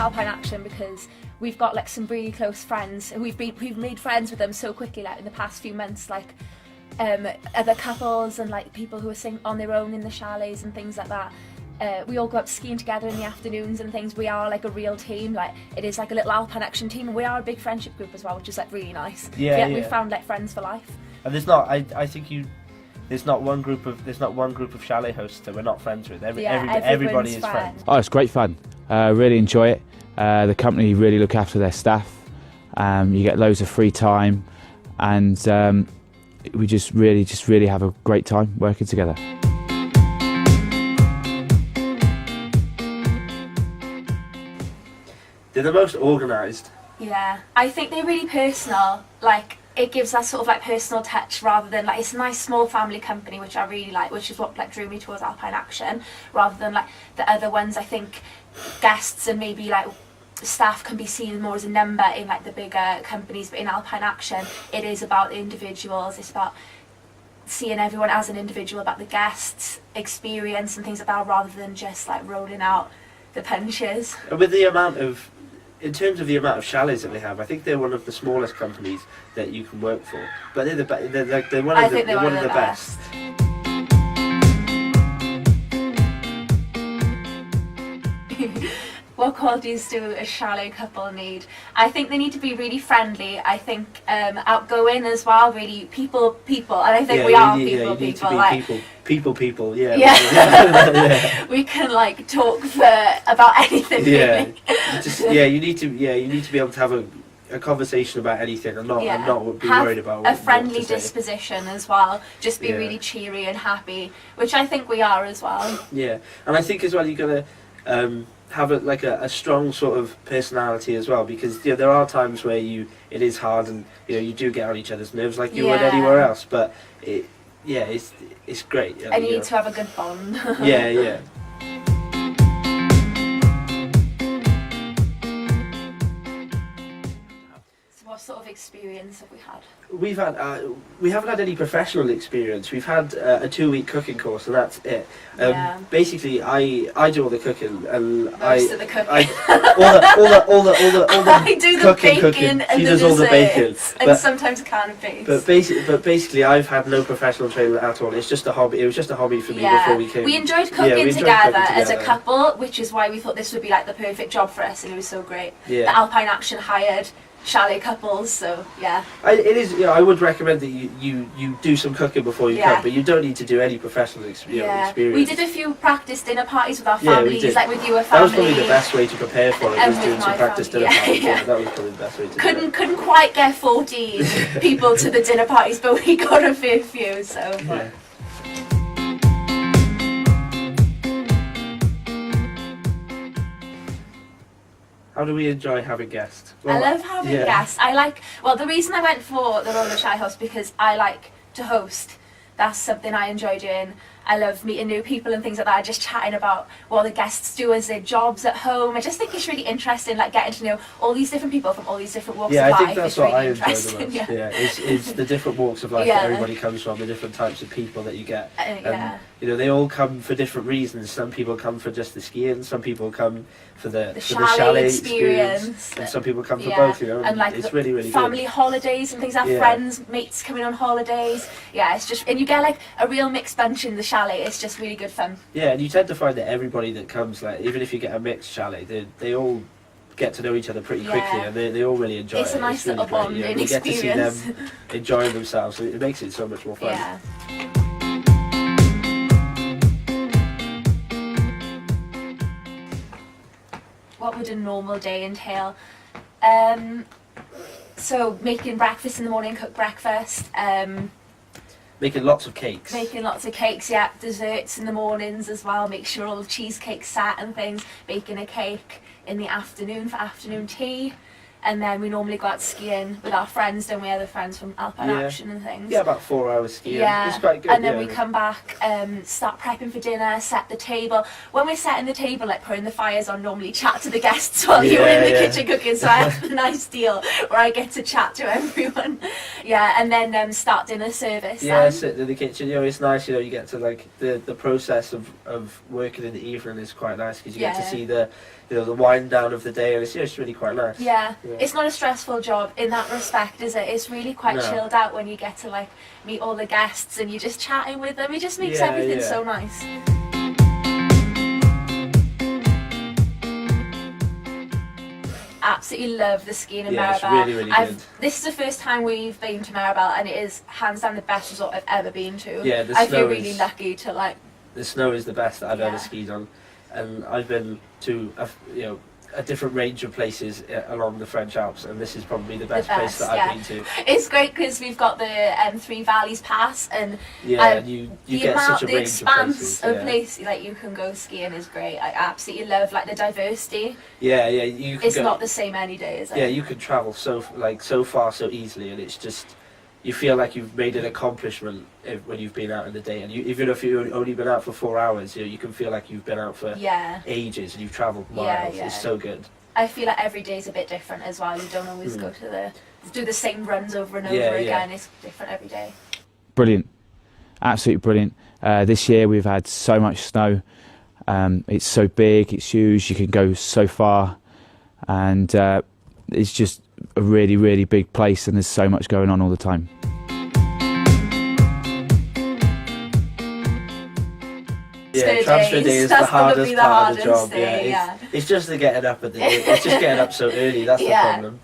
Alpine Action because we've got like some really close friends. We've made friends with them so quickly, like in the past few months, like other couples and like people who are singing on their own in the chalets and things like that. We all go up skiing together in the afternoons and things. We are like a real team. Like it is like a little Alpine Action team, and we are a big friendship group as well, which is like really nice. We've found like friends for life. And there's not, I think there's not one group of chalet hosts that we're not friends with. Everybody is friends. Oh, it's great fun. Really enjoy it. The company really look after their staff. You get loads of free time, and we just really have a great time working together. They're the most organised. Yeah, I think they're really personal. Like it gives that sort of like personal touch rather than like, it's a nice small family company, which I really like, which is what like drew me towards Alpine Action, rather than like the other ones. I think guests and maybe like staff can be seen more as a number in like the bigger companies, but in Alpine Action it is about the individuals. It's about seeing everyone as an individual, about the guests' experience and things like that, rather than just like rolling out the punches. And with in terms of the amount of chalets that they have, I think they're one of the smallest companies that you can work for. But they're one of the best. What qualities do a chalet couple need? I think they need to be really friendly. I think outgoing as well. Really people, and I think we are people. Yeah. Yeah. We can like talk about anything. Yeah. Really. You need to be able to have a conversation about anything and not be worried about a friendly disposition as well. Just be really cheery and happy, which I think we are as well. Yeah, and I think as well you gotta have a strong sort of personality as well, because there are times where it is hard and you do get on each other's nerves like you would anywhere else, but it's great. And you need to have a good bond. Yeah. What sort of experience have we had? We haven't had any professional experience. We've had a 2-week cooking course, and that's it. Basically, I do all the cooking, and Most of the cooking. all the I do the bacon and She the does all the bacon, and sometimes canopies. But basically, I've had no professional training at all. It's just a hobby. It was just a hobby for me before we came. We enjoyed cooking together as a couple, which is why we thought this would be like the perfect job for us, and it was so great. Yeah. The Alpine Action hired chalet couples, so yeah. It is. I would recommend that you do some cooking before you come, but you don't need to do any professional experience. We did a few practice dinner parties with our families, like with your family. That was probably the best way to prepare for it. Was doing some practice dinner parties. Yeah. That was probably the best way to do it. Couldn't quite get 14 people to the dinner parties, but we got a fair few. So. Yeah. How do we enjoy having guests? Well, I love having guests. The reason I went for the role of chalet host because I like to host. That's something I enjoy doing. I love meeting new people and things like that, just chatting about what the guests do as their jobs at home. I just think it's really interesting, like getting to know all these different people from all these different walks of life. Yeah, I think that's what I enjoy the most. Yeah, it's the different walks of life that everybody comes from, the different types of people that you get. They all come for different reasons. Some people come for just the skiing, some people come for the chalet experience, and some people come for both. And like it's really, really family good. Holidays and things. Our friends, mates coming on holidays. Yeah, it's just, and you get like a real mixed bunch in the chalet. It's just really good fun. Yeah, and you tend to find that everybody that comes, like even if you get a mixed chalet, they all get to know each other pretty quickly, and they all really enjoy it. It's a nice little bonding experience. You get to see them enjoying themselves, so it makes it so much more fun. Yeah. What would a normal day entail? So making breakfast in the morning, cook breakfast. Making lots of cakes. Desserts in the mornings as well. Make sure all the cheesecake's set and things. Baking a cake in the afternoon for afternoon tea. and then we normally go out skiing with our friends, don't we? Other friends from Alpine Yeah. Action and things. Yeah, about 4 hours skiing. Yeah, It's quite good. and then yeah. we come back, start prepping for dinner, set the table. When we're setting the table, like putting the fires on, normally chat to the guests while you're in the Yeah, yeah. kitchen cooking. So I have a nice deal where I get to chat to everyone. Yeah, and then start dinner service. Yeah, sitting in the kitchen, it's nice, you get to like the process of working in the evening is quite nice because you get to Yeah. see the the wind down of the day, and it's really quite nice. Yeah. Yeah. It's not a stressful job in that respect, is it? It's really quite No. chilled out when you get to like meet all the guests and you're just chatting with them. It just makes Yeah, everything yeah. so nice. Absolutely love the skiing in Yeah, it's Meribel. really, really good. This is the first time we've been to Meribel, and it is hands down the best resort I've ever been to. Yeah, the I feel snow really is- lucky to like. The snow is the best that I've Yeah. ever skied on, and I've been to a different range of places along the French Alps, and this is probably the best place best, that yeah. I've been to. It's great because we've got the Three Valleys Pass, and Yeah, Um, and you the get amount, such a the range expanse of of places. places like you can go skiing is great. I absolutely love like the diversity. Yeah, you can It's go, not the same any day, is it? Yeah, you can travel so far so easily, and it's just you feel like you've made an accomplishment when you've been out in the day, and even if you've only been out for 4 hours, you can feel like you've been out for Yeah. ages and you've travelled miles. Yeah, yeah. It's so good. I feel like every day is a bit different as well. You don't always go to do the same runs over and over Yeah, yeah. again. It's different every day. Brilliant, absolutely brilliant. This year we've had so much snow. It's so big, it's huge. You can go so far, and it's just a really, really big place, and there's so much going on all the time. Yeah, Snow transfer days, day is that's the hardest probably the part of the hardest job. day, Yeah, yeah. it's just the getting up it's just getting up so early. That's Yeah. the problem.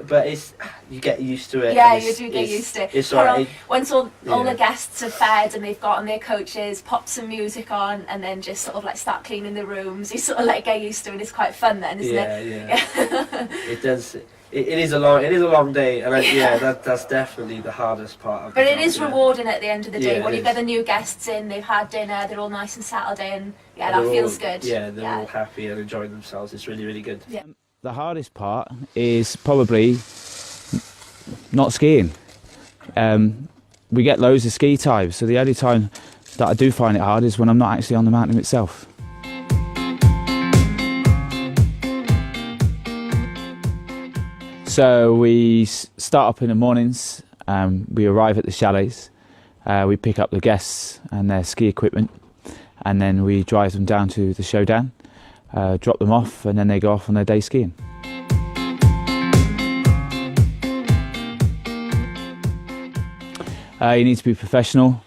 But you get used to it. Yeah, and you do get used to it. It's Or alright. once all Yeah. the guests have fed and they've gotten their coaches, pop some music on, and then just sort of like start cleaning the rooms. You sort of like get used to it. And it's quite fun then, isn't it? Yeah. It does. It is a long day, and that's definitely the hardest part of But the it job, is yeah. rewarding at the end of the day Yeah, when it you is. get the new guests in, they've had dinner, they're all nice and settled in. Yeah, And that they're feels all- good. Yeah, they're all happy and enjoying themselves. It's really, really good. Yeah. The hardest part is probably not skiing. We get loads of ski times, so the only time that I do find it hard is when I'm not actually on the mountain itself. So we start up in the mornings, we arrive at the chalets, we pick up the guests and their ski equipment, and then we drive them down to the showdown, drop them off, and then they go off on their day skiing. You need to be professional,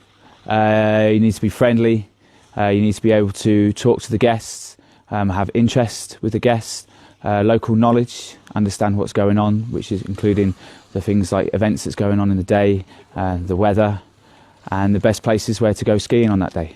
you need to be friendly, you need to be able to talk to the guests, have interest with the guests, local knowledge, understand what's going on, which is including the things like events that's going on in the day, the weather, and the best places where to go skiing on that day.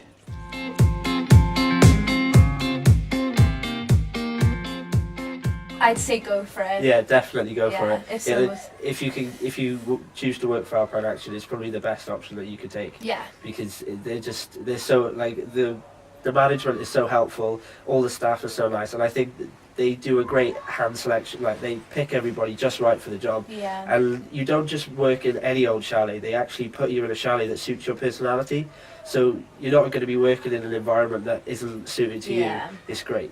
I'd say go for it. Yeah, definitely go for Yeah, it. If you choose to work for Alpine Action, it's probably the best option that you could take, Yeah. because they're so like the management is so helpful. All the staff are so nice, and I think they do a great hand selection. Like they pick everybody just right for the job. Yeah. And you don't just work in any old chalet. They actually put you in a chalet that suits your personality. So you're not going to be working in an environment that isn't suited to Yeah. you. It's great.